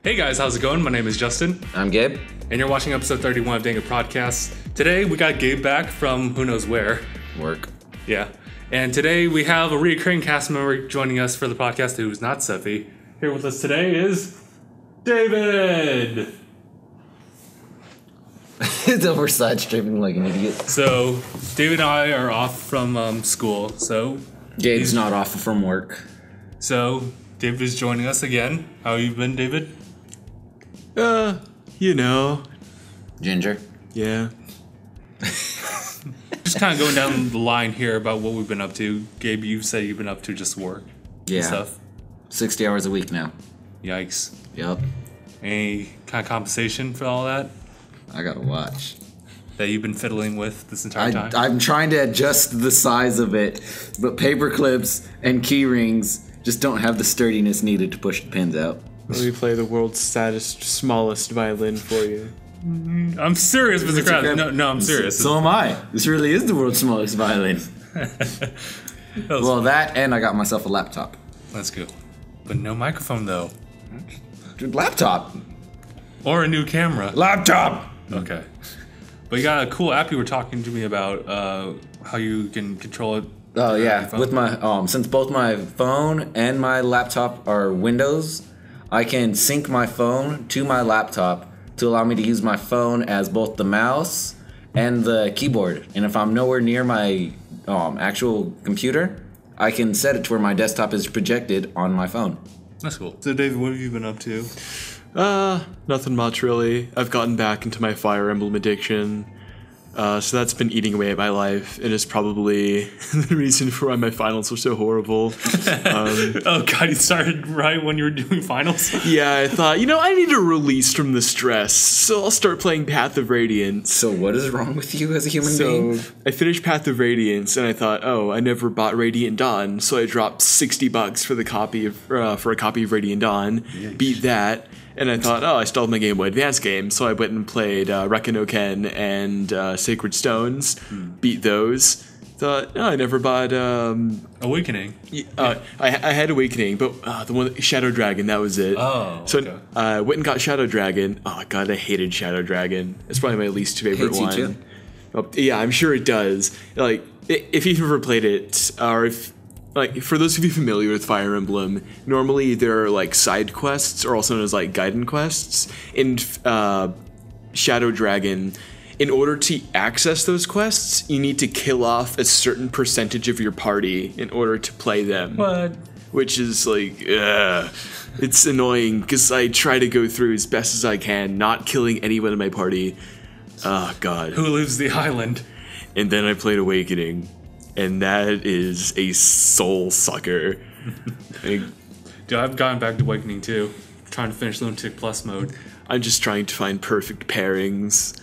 Hey guys, how's it going? My name is Justin. I'm Gabe. And you're watching episode 31 of DangIT Prodcast. Today we got Gabe back from who knows where. Work. Yeah. And today we have a recurring cast member joining us for the podcast who's not Seffi. Here with us today is David! We're side streaming like an idiot. So, David and I are off from school, so... Gabe's not off from work. So, David is joining us again. How you been, David? You know. Ginger. Yeah. Just kind of going down the line here about what we've been up to. Gabe, you say you've been up to just work and stuff. 60 hours a week now. Yikes. Yep. Any kind of compensation for all that? I gotta watch. That you've been fiddling with this entire time? I'm trying to adjust the size of it, but paper clips and key rings just don't have the sturdiness needed to push the pins out. Let me play the world's smallest violin for you. I'm serious, Mr. Krabs. No, I'm serious. So am I. This really is the world's smallest violin. That and I got myself a laptop. That's good. But no microphone, though. Dude, laptop. Or a new camera. Laptop! Okay. But you got a cool app you were talking to me about, how you can control it. Oh, yeah. With my, since both my phone and my laptop are Windows, I can sync my phone to my laptop to allow me to use my phone as both the mouse and the keyboard. And if I'm nowhere near my actual computer, I can set it to where my desktop is projected on my phone. That's cool. So, David, what have you been up to? Nothing much really. I've gotten back into my Fire Emblem addiction. So that's been eating away at my life, and is probably the reason for why my finals were so horrible. Oh god, you started right when you were doing finals? Yeah, I thought, I need a release from the stress, so I'll start playing Path of Radiance. So what is wrong with you as a human being? I finished Path of Radiance, and I thought, I never bought Radiant Dawn, so I dropped $60 for the copy of for a copy of Radiant Dawn, beat that. And I thought, I still have my Game Boy Advance game, so I went and played Rekken and Sacred Stones, beat those. Thought, I never bought... Awakening. I had Awakening, but the one, Shadow Dragon, that was it. Oh, so I went and got Shadow Dragon. Oh, God, I hated Shadow Dragon. It's probably my least favorite one. Hates you too? Oh, yeah, I'm sure it does. Like, if you've ever played it, or if... Like, for those of you familiar with Fire Emblem, normally there are, side quests, or also known as, Gaiden quests. In Shadow Dragon, in order to access those quests, you need to kill off a certain percentage of your party in order to play them. What? Which is, it's annoying, because I try to go through as best as I can, not killing anyone in my party. Oh, God. Who leaves the island? And then I played Awakening. And that is a soul sucker. Dude, I've gotten back to Awakening too. Trying to finish Lunatic Plus mode. I'm just trying to find perfect pairings.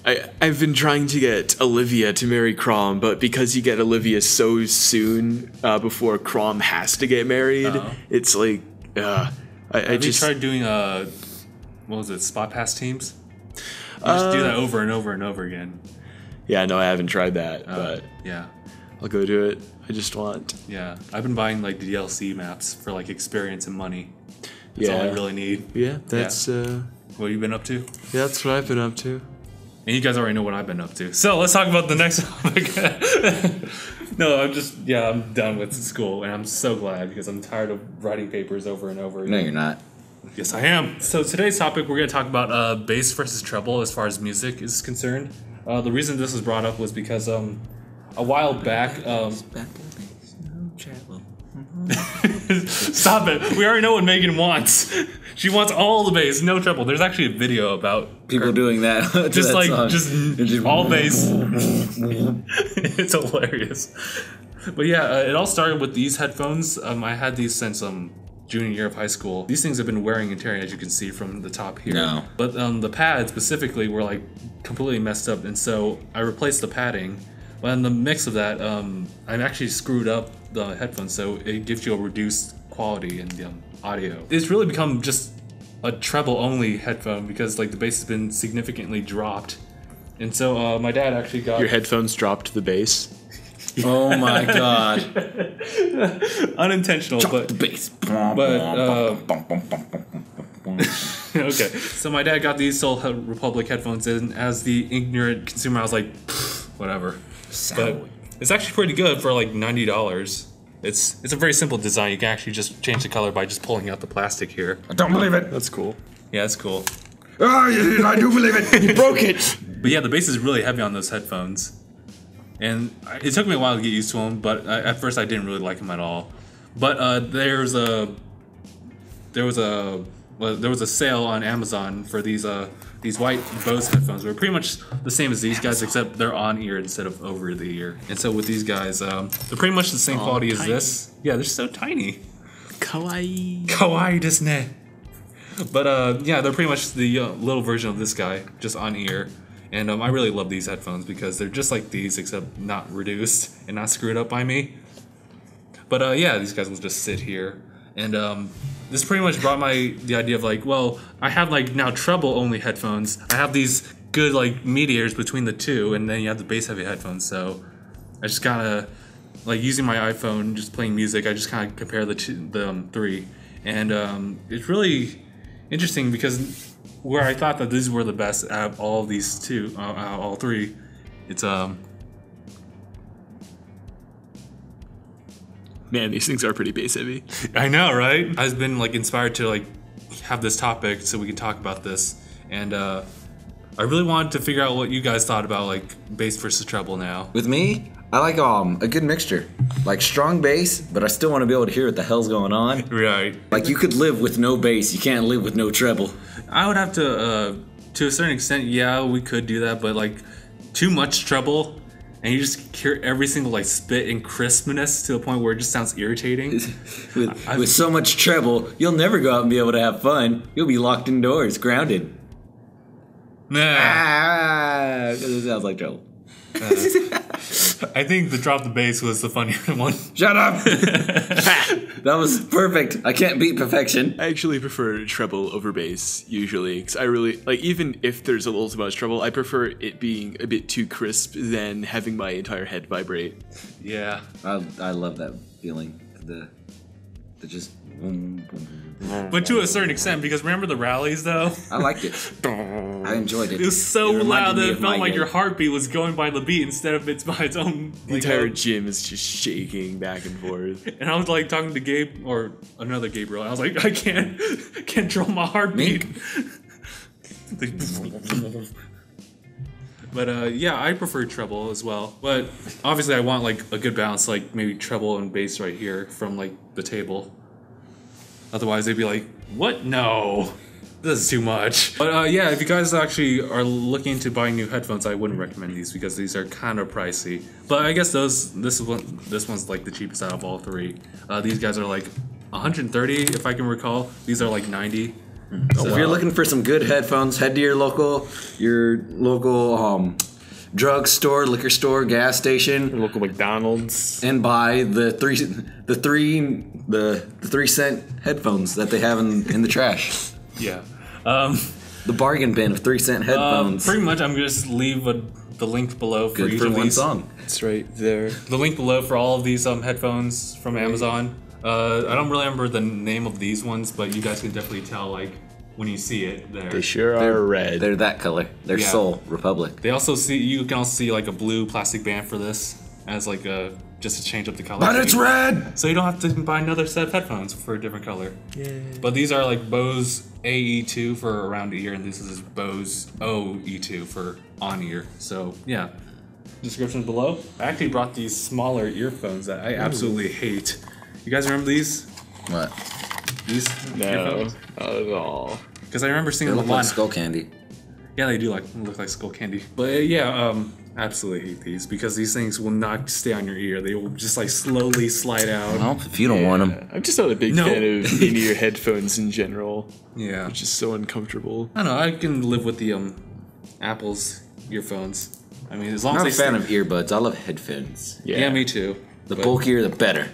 I've been trying to get Olivia to marry Chrom, but because you get Olivia so soon before Chrom has to get married, it's like, I just tried doing spot pass teams? You just do that over and over and over again. Yeah, no, I haven't tried that, but yeah, I'll go do it. I just want. Yeah, I've been buying the DLC maps for experience and money. That's all I really need. Yeah, that's what have you been up to? Yeah, that's what I've been up to. And you guys already know what I've been up to. So let's talk about the next topic. No, I'm done with school, and I'm so glad because I'm tired of writing papers over and over again. No, you're not. Yes, I am. So today's topic, we're going to talk about bass versus treble as far as music is concerned. The reason this was brought up was because a while back... Stop it. We already know what Megan wants. She wants all the bass, no treble. There's actually a video about people doing that. Just all bass. It's hilarious. But yeah, it all started with these headphones. I had these since junior year of high school. These things have been wearing and tearing, as you can see from the top here. No. But the pads specifically were completely messed up, and so I replaced the padding. But in the mix of that, I actually screwed up the headphones, so it gives you a reduced quality in the audio. It's really become just a treble only headphone because the bass has been significantly dropped, and so my dad actually got your headphones dropped the bass. Oh my god. Unintentional, Drop but the bass. Okay, so my dad got these Soul Republic headphones, and as the ignorant consumer, I was like, whatever. But it's actually pretty good for like $90. It's a very simple design. You can actually just change the color by just pulling out the plastic here. I don't believe it. That's cool. Yeah, it's cool. Oh, I do believe it. You broke it. But yeah, the bass is really heavy on those headphones. And it took me a while to get used to them, but at first I didn't really like them at all. But there was a sale on Amazon for these white Bose headphones. They're pretty much the same as these guys, except they're on ear instead of over the ear. And so with these guys, they're pretty much the same quality as this. Yeah, they're so tiny. Kawaii. Kawaii desu ne. But yeah, they're pretty much the little version of this guy, just on ear. And I really love these headphones because they're just like these, except not reduced and not screwed up by me. But yeah, these guys will just sit here. And this pretty much brought the idea of like, well, I have like now treble only headphones. I have these good like mediators between the two, and then you have the bass heavy headphones. So I just gotta like using my iPhone, just playing music. I just kind of compare the three, and it's really interesting because where I thought that these were the best out of all of these two, all three, it's Man, these things are pretty bass heavy. I know, right? I've been like inspired to like have this topic so we can talk about this, and I really wanted to figure out what you guys thought about like bass versus treble now. With me, I like a good mixture, like strong bass, but I still want to be able to hear what the hell's going on. Right. Like you could live with no bass, you can't live with no treble. I would have to a certain extent, yeah, we could do that, but like too much treble. And you just hear every single like spit and crispness to the point where it just sounds irritating. with so much treble, you'll never go out and be able to have fun. You'll be locked indoors, grounded. Nah. Because it sounds like treble. I think the drop the bass was the funnier one. Shut up! That was perfect. I can't beat perfection. I actually prefer treble over bass usually, because I really like, even if there's a little too much treble, I prefer it being a bit too crisp than having my entire head vibrate. Yeah. I love that feeling. The just. But to a certain extent, because remember the rallies though? I liked it. I enjoyed it. It was so loud that it felt like day. your heartbeat was going by the beat instead of it's by its own. The entire gym is just shaking back and forth. And I was like talking to Gabe or another Gabriel. I was like, I can't control my heartbeat. But yeah, I prefer treble as well. But obviously, I want like a good balance, like maybe treble and bass right here from like the table. Otherwise, they'd be like, "What? No, this is too much." But yeah, if you guys actually are looking to buy new headphones, I wouldn't recommend these because these are kind of pricey. But I guess this one's like the cheapest out of all three. These guys are like 130, if I can recall. These are like 90. So if you're looking for some good headphones, head to your local drugstore, liquor store, gas station, Your local McDonald's. and buy the 3-cent headphones that they have in the trash. Yeah. The bargain bin of 3-cent headphones. Pretty much, I'm gonna just leave the link below for Good each for of one these. song. It's right there. The link below for all of these headphones from Amazon. I don't really remember the name of these ones, but you guys can definitely tell like when you see it there. They sure are red. They're that color. They're Yeah. Soul Republic. You can also see like a blue plastic band for this as like just to change up the color. But it's red! So you don't have to buy another set of headphones for a different color. Yeah. But these are like Bose AE2 for around ear, and this is Bose OE2 for on ear. So yeah. Description below. I actually brought these smaller earphones that I absolutely hate. You guys remember these? What? These No, earphones? not at all. Because I remember seeing They them look a lot. like skull candy. Yeah, they do look like skull candy. But yeah, absolutely hate these because these things will not stay on your ear. They will just like slowly slide out. Well, if you don't want them. I'm just not a big No. fan of in-ear headphones in general. Yeah. Which is so uncomfortable. I don't know. I can live with the Apple's earphones. I mean, as long I'm as not they a fan of earbuds. I love headphones. Yeah, me too. The But- bulkier, the better.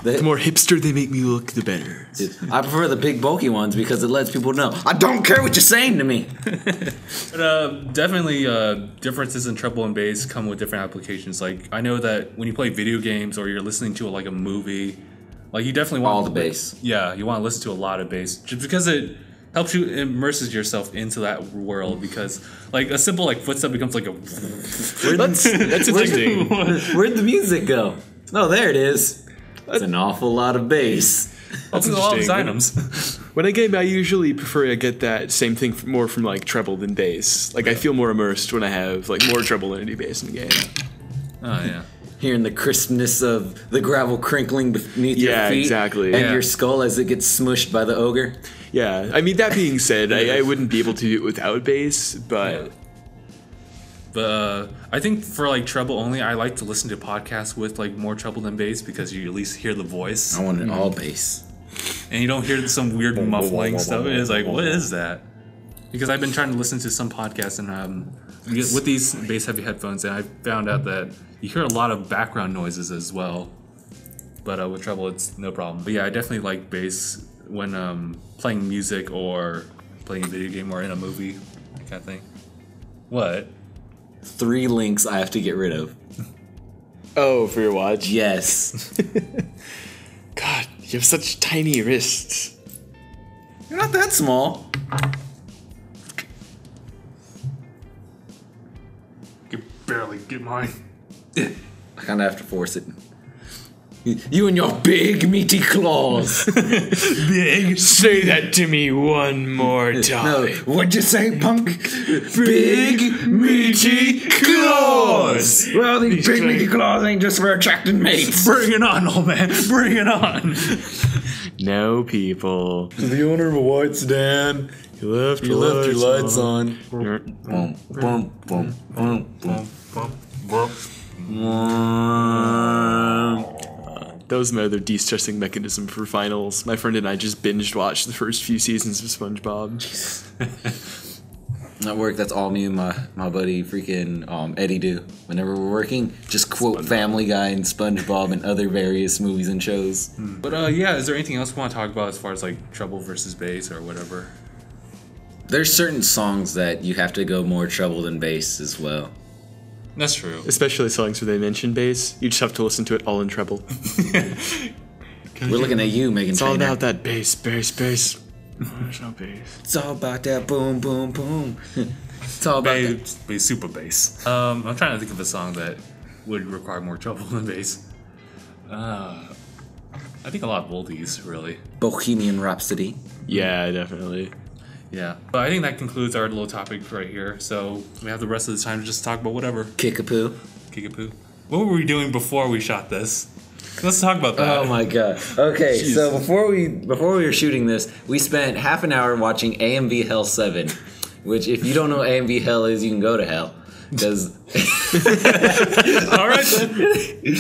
The more hipster they make me look, the better. I prefer the big bulky ones because it lets people know I don't care what you're saying to me. But definitely differences in treble and bass come with different applications. Like I know that when you play video games or you're listening to like a movie, Like you definitely want all the bass. Yeah, you want to listen to a lot of bass just because it helps you immerses yourself into that world. Because like a simple like footstep becomes like a. That's interesting. Where'd the music go? Oh, there it is. That's an awful lot of bass. That's a lot of items. When I game, I usually prefer to get that same thing more from like treble than bass. Like I feel more immersed when I have like more treble than any bass in the game. Oh yeah. Hearing the crispness of the gravel crinkling beneath your feet. Exactly. And your skull as it gets smushed by the ogre. Yeah, I mean, that being said, I wouldn't be able to do it without bass, but... Yeah. But I think for like treble only, I like to listen to podcasts with like more treble than bass because you at least hear the voice. I want it all bass. And you don't hear some weird muffling stuff. It's like, what is that? Because I've been trying to listen to some podcasts and with these bass heavy headphones, and I found out that you hear a lot of background noises as well. But with treble, it's no problem. But yeah, I definitely like bass when playing music or playing a video game or in a movie, that kind of thing. What? 3 links I have to get rid of. Oh, for your watch? Yes. God, you have such tiny wrists. You're not that small. You barely get mine. I kind of have to force it. You and your big meaty claws. Big. Say that to me one more time. No, what'd you say, punk? Big meaty claws. Well, these big meaty claws ain't just for attracting mates. Bring it on, old man. Bring it on. No, people. The owner of a white sedan. You left your lights on. Bum, bum, bum. That was my other de-stressing mechanism for finals. My friend and I just binged watched the first few seasons of SpongeBob. At work, that's all me and my buddy freaking Eddie do. Whenever we're working, just quote SpongeBob. Family Guy and SpongeBob and other various movies and shows. But yeah, is there anything else we want to talk about as far as like treble versus bass or whatever? There's certain songs that you have to go more treble than bass as well. That's true. Especially songs where they mention bass. You just have to listen to it all in treble. We're looking at you, Megan. It's all about that bass. There's no bass. It's all about that boom, boom, boom. It's all about bass, super bass. I'm trying to think of a song that would require more treble than bass. I think a lot of oldies, really. Bohemian Rhapsody. Yeah, definitely. Yeah, but I think that concludes our little topic right here. So we have the rest of the time to just talk about whatever. Kickapoo. What were we doing before we shot this? Let's talk about that. Oh my god. Okay, Jeez. so before we were shooting this, we spent half an hour watching AMV Hell 7, which if you don't know what AMV Hell is, you can go to hell. Because all right then.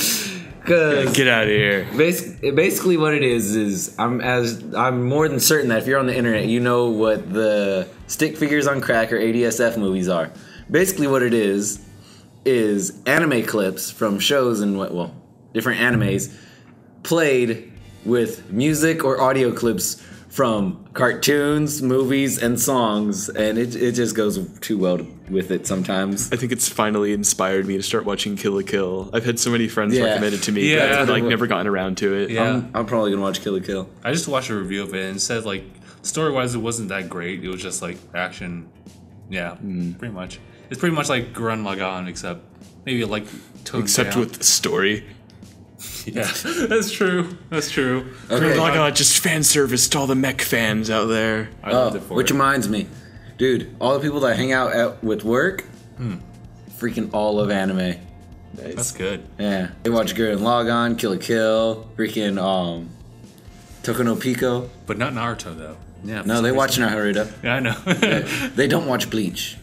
Get out of here. Basically, what it is I'm more than certain that if you're on the internet, you know what the stick figures on crack or ADSF movies are. Basically, what it is anime clips from shows and different animes played with music or audio clips from cartoons, movies, and songs, and it just goes too well with it sometimes. I think it's finally inspired me to start watching Kill la Kill. I've had so many friends recommend it to me, but I've never gotten around to it. Yeah. I'm probably gonna watch Kill la Kill. I just watched a review of it and it said like story-wise it wasn't that great. It was just like action. Yeah, pretty much. It's pretty much like Gurren Lagann except maybe like toned down. With the story. Yeah, that's true. Okay. Like just fan service to all the mech fans out there. I loved it for which it. reminds me, dude, all the people that I hang out with work, freaking all of anime. Nice. That's good. Yeah, they watch Gurren Lagann, Kill la Kill, freaking Toku no Pico. But not Naruto though. Yeah. No, they watch Naruto. Yeah, I know. They don't watch Bleach,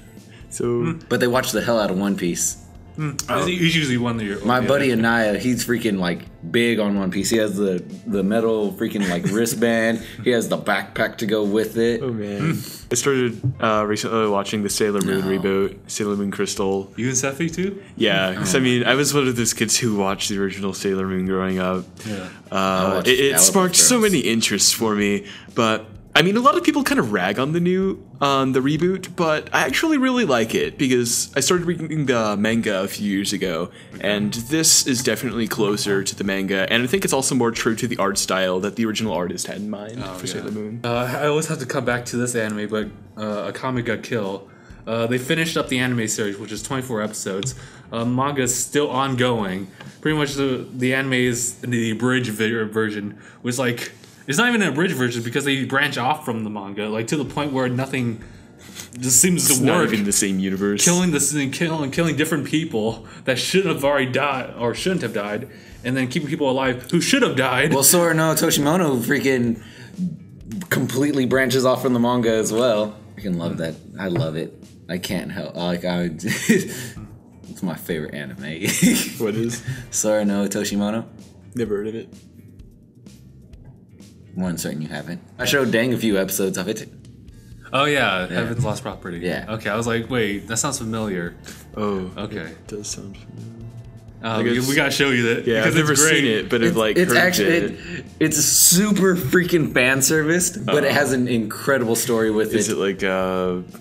So but they watch the hell out of One Piece. He's usually one of your. My buddy Anaya, he's freaking like big on One Piece. He has the metal freaking like wristband. He has the backpack to go with it. oh man, I started recently watching the Sailor Moon reboot, Sailor Moon Crystal. You and Sephi too? Yeah, because I mean, I was one of those kids who watched the original Sailor Moon growing up. Yeah. It sparked so many interests for me, but I mean, a lot of people kind of rag on the reboot, but I actually really like it because I started reading the manga a few years ago, and this is definitely closer to the manga, and I think it's also more true to the art style that the original artist had in mind for Sailor Moon. I always have to come back to this anime, but Akame ga Kill. They finished up the anime series, which is 24 episodes. Manga is still ongoing. Pretty much the anime is the abridged version, which like. It's not even an abridged version because they branch off from the manga, like to the point where nothing just seems to work. Not even the same universe. Killing different people that shouldn't have already died or shouldn't have died, and then keeping people alive who should have died. Well, Sora no Toshimono freaking completely branches off from the manga as well. I can love that. I love it. I can't help. It's my favorite anime. What is? Sora no Toshimono. Never heard of it. More certain you haven't. I showed Dang a few episodes of it. Oh yeah, Heaven's Lost Property. Yeah. Okay, I was like, wait, that sounds familiar. Oh. Okay. It does sound familiar. We gotta show you that. Yeah, I've never seen it, but it's super freaking fan serviced, but it has an incredible story with it. Is it like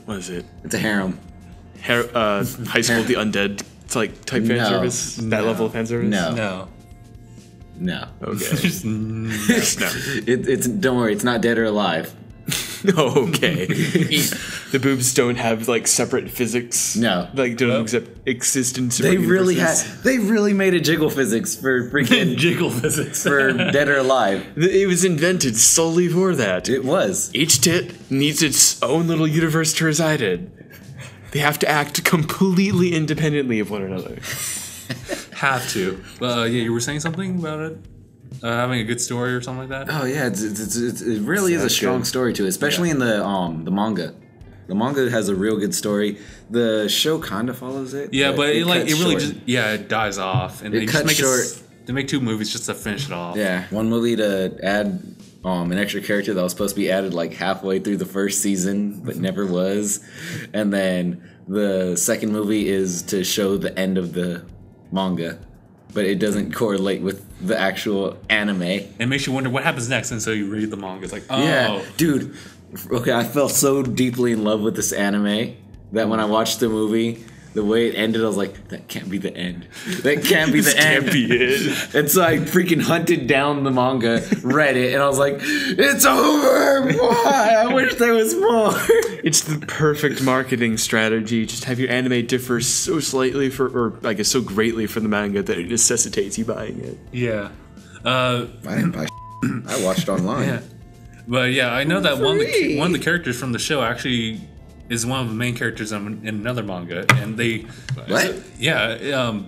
what is it? It's a harem. High School of the Undead. It's like type fan service. That level of fan service. No. Okay. No. It's don't worry, it's not Dead or Alive. Oh, okay. The boobs don't have like separate physics. No, like don't exist in separate They really universes. They really made a jiggle physics for freaking jiggle physics for Dead or Alive. It was invented solely for that. It was. Each tit needs its own little universe to reside in. They have to act completely independently of one another. Have to. Yeah, you were saying something about it? Having a good story or something like that? Oh yeah, it really is a strong story to it, especially in the manga. The manga has a real good story. The show kind of follows it. Yeah, but it really short. just it dies off, and they just make short. They make 2 movies just to finish it off. Yeah, one movie to add an extra character that was supposed to be added like halfway through the first season, but never was, and then the second movie is to show the end of the manga, but it doesn't correlate with the actual anime. It makes you wonder what happens next, and so you read the manga. It's like, oh. Yeah, dude. Okay, I fell so deeply in love with this anime that when I watched the movie, the way it ended, I was like, that can't be the end. That can't be the end. Can't be it. And so I freaking hunted down the manga, read it, and I was like, it's over! Why? I wish there was more. It's the perfect marketing strategy. Just have your anime differ so slightly or I guess so greatly from the manga that it necessitates you buying it. Yeah. I didn't buy I watched online. Yeah. But yeah, I know that one of the characters from the show actually is one of the main characters in another manga, and they what? Yeah,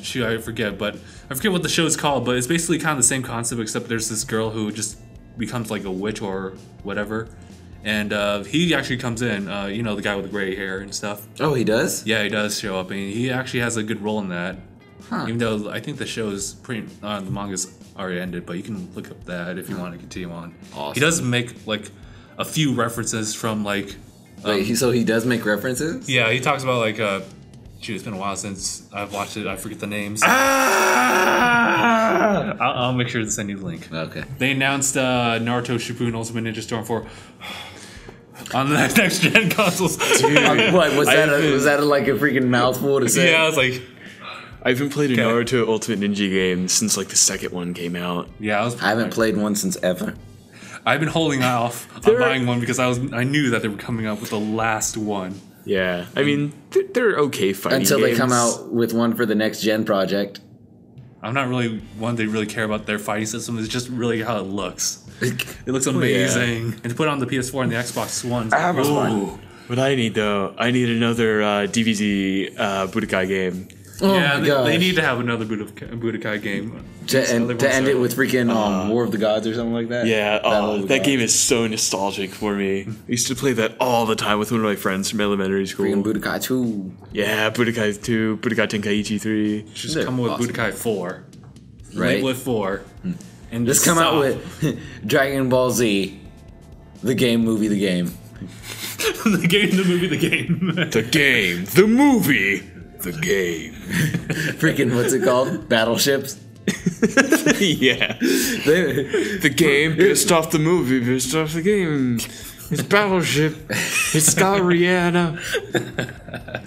shoot, I forget what the show is called, but it's basically kind of the same concept, except there's this girl who just becomes like a witch or whatever, and he actually comes in, the guy with the gray hair and stuff. Oh, he does? Yeah, he does show up, and he actually has a good role in that. Huh. Even though I think the show is the manga's already ended, but you can look up that if you want to continue on. Awesome. He does make like a few references from like. Wait, so he does make references? Yeah, he talks about like, it's been a while since I've watched it. I forget the names. I'll make sure to send you the link. Okay. They announced Naruto Shippuden Ultimate Ninja Storm 4 on the next gen consoles. Dude, what was that? Was that like a freaking mouthful to say? Yeah, I was like. I haven't played a Naruto Ultimate Ninja game since like the second one came out. Yeah, I haven't played one since ever. I've been holding off on buying one because I knew that they were coming up with the last one. Yeah, I mean they're okay fighting until games. They come out with one for the next gen project. I'm not really one to really care about their fighting system. It's just really how it looks. It looks amazing, and to put it on the PS4 and the Xbox One. I have one. What I need though, I need another DBZ Budokai game. Oh yeah, my gosh. They need to have another Budokai game. To end it with freaking War of the Gods or something like that? Yeah, that game is so nostalgic for me. I used to play that all the time with one of my friends from elementary school. Freaking Budokai 2. Yeah, Budokai 2, Budokai Tenkaichi 3. Just come with Budokai 4. Right? With 4. And just come out with Dragon Ball Z. The game, movie, the game. The game, the movie, the game. The game, the movie, the game. Freaking, what's it called? Battleships? Yeah. The game pissed off the movie, pissed off the game. It's Battleship. It's got Rihanna.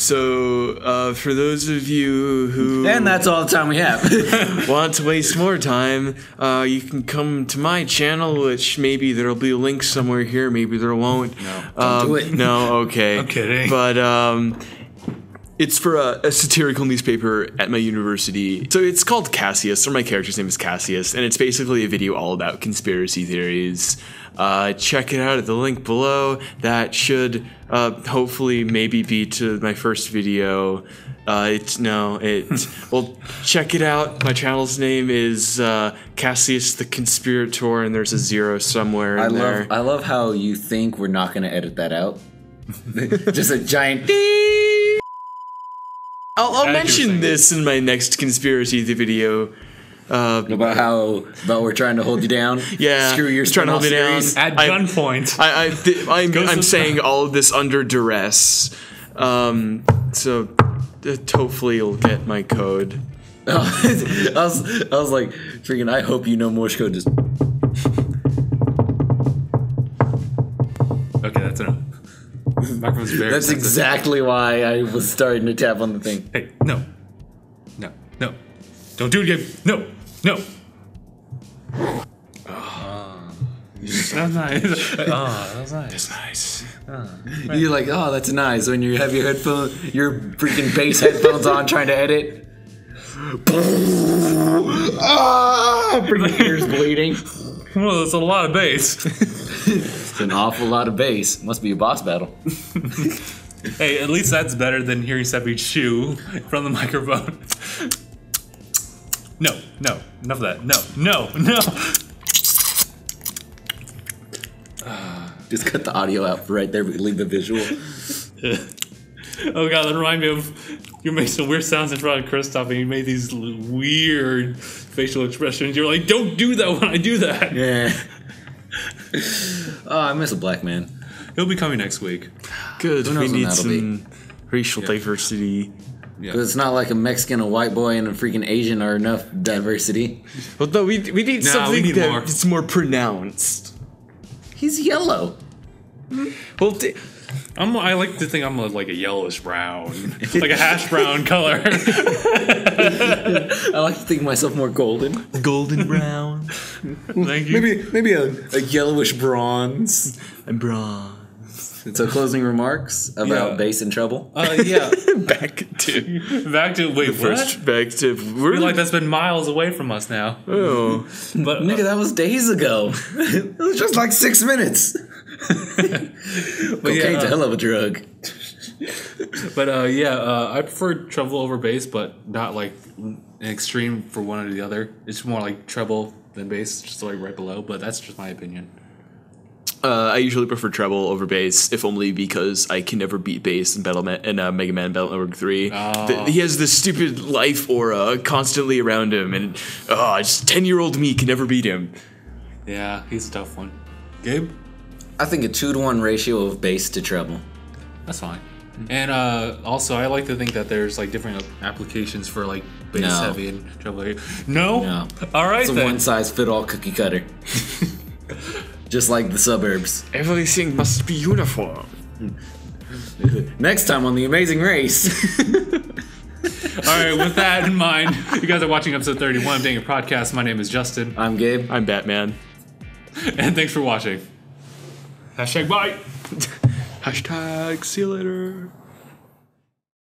So, for those of you who... And that's all the time we have. want to waste more time, you can come to my channel, which maybe there'll be a link somewhere here, maybe there won't. No, don't do it. No, okay. I'm kidding. But, it's for a satirical newspaper at my university. So it's called Cassius, or my character's name is Cassius, and it's basically a video all about conspiracy theories. Check it out at the link below. That should hopefully maybe be to my first video. Well, check it out. My channel's name is Cassius the Conspirator, and there's a 0 somewhere in there. I love how you think we're not going to edit that out. Just a giant... I'll mention this in my next conspiracy video. About we're trying to hold you down. Yeah, screw your trying to hold me down at gunpoint. I'm saying all of this under duress. So hopefully you'll get my code. I was like, freaking! I hope you know Morse code. Just okay, that's enough. Microphone's very that's sensitive. exactly why I was starting to tap on the thing. Hey, no. Don't do it again. No. That's nice. That's nice. That's nice. You're like, oh, that's nice when you have your freaking bass headphones on trying to edit. Freaking ears bleeding. Well, that's a lot of bass. It's an awful lot of bass. Must be a boss battle. Hey, at least that's better than hearing Seppi chew from the microphone. No, enough of that. No. Just cut the audio out right there, but leave the visual. Oh god, that reminded me of you made some weird sounds in front of Kristoff, and you made these weird facial expressions. You're like, don't do that when I do that. Yeah. Oh, I miss a black man. He'll be coming next week. Good. Who knows We when need that'll some racial diversity. Yeah. Because it's not like a Mexican, a white boy, and a freaking Asian are enough diversity. Well, no, we need something we need more. that's more pronounced. He's yellow. Well, I like to think I'm like a yellowish brown, like a hash brown color. I like to think of myself more golden. golden brown. Thank you. Maybe a yellowish bronze. And bronze. So closing remarks about bass and treble. Yeah. Back to wait, first. what? Back to I feel like that's been miles away from us now. Oh, But Nigga, that was days ago. It was just like 6 minutes. Cocaine's a hell of a drug. But I prefer treble over bass, but not like an extreme for one or the other. It's more like treble than bass, just like right below. But that's just my opinion. I usually prefer treble over bass, if only because I can never beat bass in Mega Man Battle Network 3. Oh. He has this stupid life aura constantly around him, and just 10-year-old me can never beat him. Yeah, he's a tough one. Gabe? I think a 2-to-1 ratio of bass to treble. That's fine. And also, I like to think that there's like different applications for like bass No. heavy and treble heavy. No? No. All right It's a then. one-size-fit-all cookie cutter. Just like the suburbs. Everything must be uniform. Next time on The Amazing Race. All right, with that in mind, you guys are watching episode 31 of DangIT Prodcast. My name is Justin. I'm Gabe. I'm Batman. And thanks for watching. Hashtag bye. Hashtag see you later.